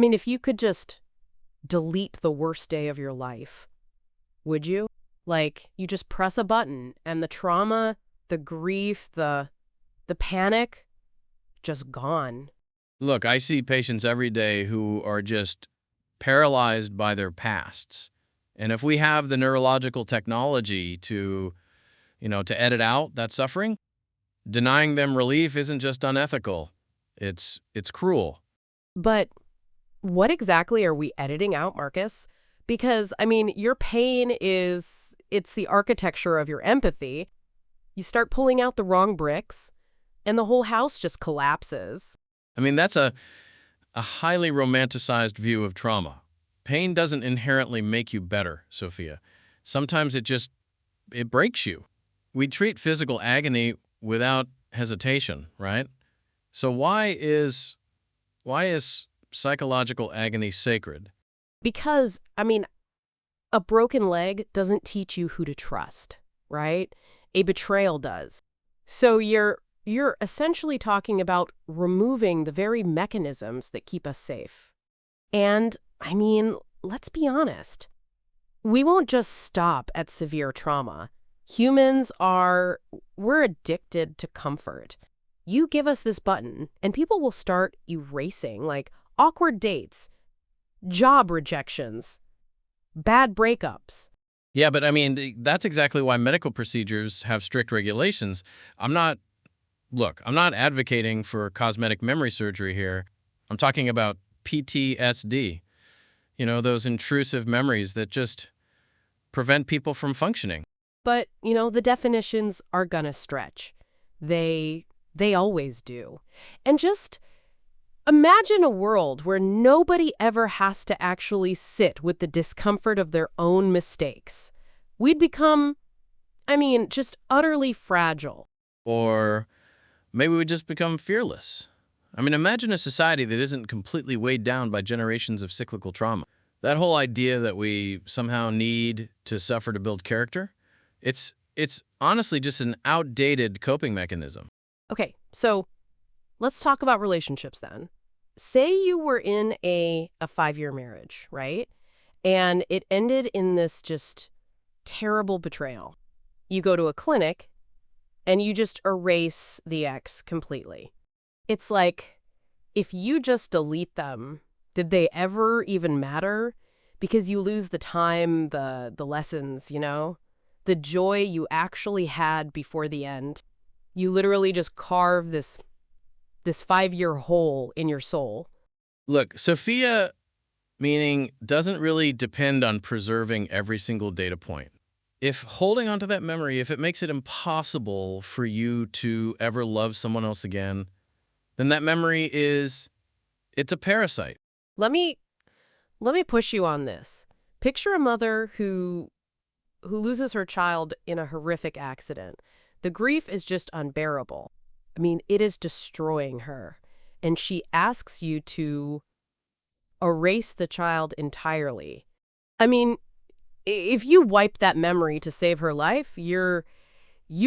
mean, if you could just delete the worst day of your life, would you? Like, you just press a button and the trauma, the grief, the panic, just gone. Look, I see patients every day who are just paralyzed by their pasts. And if we have the neurological technology to edit out that suffering, denying them relief isn't just unethical. It's cruel. But what exactly are we editing out, Marcus? Because, I mean, your pain it's the architecture of your empathy. You start pulling out the wrong bricks, and the whole house just collapses. I mean, that's a highly romanticized view of trauma. Pain doesn't inherently make you better, Sophia. Sometimes it breaks you. We treat physical agony without hesitation, right? So why is psychological agony sacred? Because, I mean, a broken leg doesn't teach you who to trust, right? A betrayal does. So you're essentially talking about removing the very mechanisms that keep us safe. And, I mean, let's be honest. We won't just stop at severe trauma. We're addicted to comfort. You give us this button, and people will start erasing, like awkward dates, job rejections, bad breakups. Yeah, but I mean, that's exactly why medical procedures have strict regulations. Look, I'm not advocating for cosmetic memory surgery here. I'm talking about PTSD. Those intrusive memories that just prevent people from functioning. But, the definitions are gonna stretch. They always do. And just imagine a world where nobody ever has to actually sit with the discomfort of their own mistakes. We'd become, just utterly fragile. Or maybe we just become fearless. Imagine a society that isn't completely weighed down by generations of cyclical trauma. That whole idea that we somehow need to suffer to build character, it's honestly just an outdated coping mechanism. Okay, so let's talk about relationships then. Say you were in a 5-year marriage, right? And it ended in this just terrible betrayal. You go to a clinic and you just erase the ex completely. It's like, if you just delete them, did they ever even matter? Because you lose the time, the lessons, the joy you actually had before the end. You literally just carve this 5-year hole in your soul. Look, Sophia, meaning doesn't really depend on preserving every single data point. If holding onto that memory, if it makes it impossible for you to ever love someone else again, then that memory it's a parasite. Let me push you on this. Picture a mother who loses her child in a horrific accident. The grief is just unbearable. It is destroying her. And she asks you to erase the child entirely. If you wipe that memory to save her life, you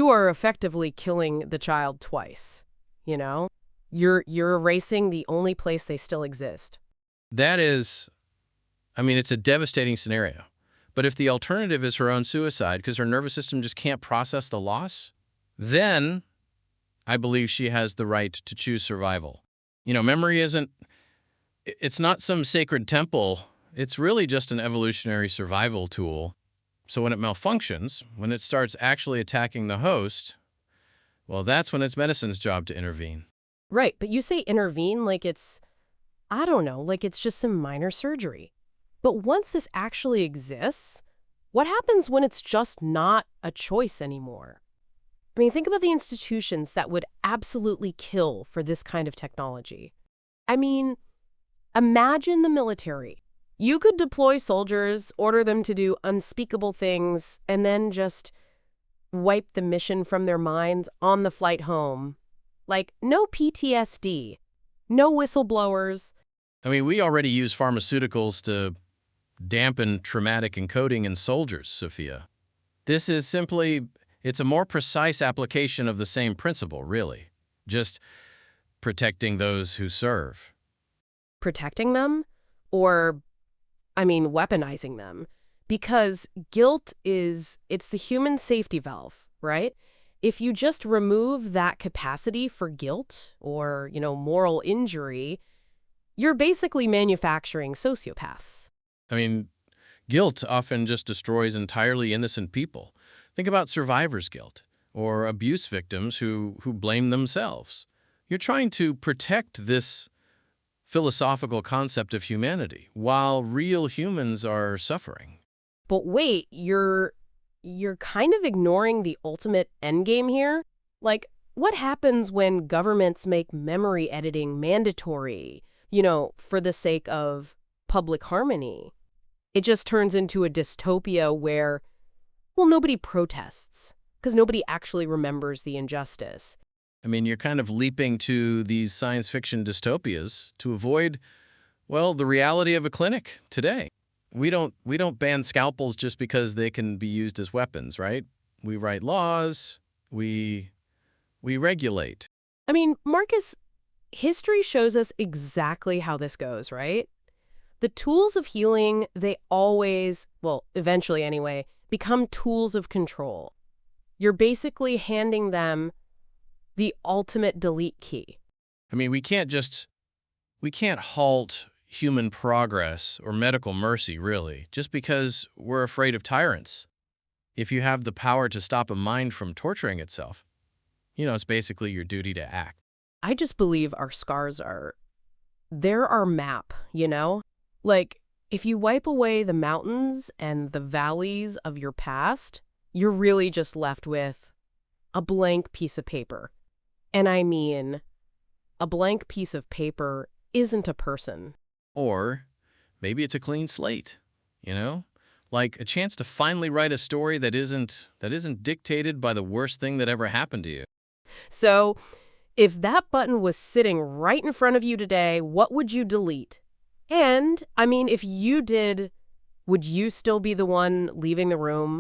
are effectively killing the child twice, You're erasing the only place they still exist. That is, it's a devastating scenario. But if the alternative is her own suicide because her nervous system just can't process the loss, then I believe she has the right to choose survival. Memory it's not some sacred temple. It's really just an evolutionary survival tool. So when it malfunctions, when it starts actually attacking the host, well, that's when it's medicine's job to intervene. Right, but you say intervene like it's, I don't know, like it's just some minor surgery. But once this actually exists, what happens when it's just not a choice anymore? Think about the institutions that would absolutely kill for this kind of technology. Imagine the military. You could deploy soldiers, order them to do unspeakable things, and then just wipe the mission from their minds on the flight home. Like, no PTSD, no whistleblowers. We already use pharmaceuticals to dampen traumatic encoding in soldiers, Sophia. This is it's a more precise application of the same principle, really. Just protecting those who serve. Protecting them? or, weaponizing them. Because guilt it's the human safety valve, right? If you just remove that capacity for guilt or, moral injury, you're basically manufacturing sociopaths. I mean, guilt often just destroys entirely innocent people. Think about survivor's guilt or abuse victims who blame themselves. You're trying to protect this philosophical concept of humanity while real humans are suffering. But wait, you're kind of ignoring the ultimate endgame here? Like, what happens when governments make memory editing mandatory, for the sake of public harmony? It just turns into a dystopia where, well, nobody protests because nobody actually remembers the injustice. I mean, you're kind of leaping to these science fiction dystopias to avoid, well, the reality of a clinic today. We don't ban scalpels just because they can be used as weapons, right? We write laws, we regulate. Marcus, history shows us exactly how this goes, right? The tools of healing, they always, well, eventually anyway, become tools of control. You're basically handing them the ultimate delete key. We can't halt human progress or medical mercy, really, just because we're afraid of tyrants. If you have the power to stop a mind from torturing itself, it's basically your duty to act. I just believe our scars they're our map, Like, if you wipe away the mountains and the valleys of your past, you're really just left with a blank piece of paper. And a blank piece of paper isn't a person. Or maybe it's a clean slate, Like a chance to finally write a story that isn't dictated by the worst thing that ever happened to you. So, if that button was sitting right in front of you today, what would you delete? And, if you did, would you still be the one leaving the room?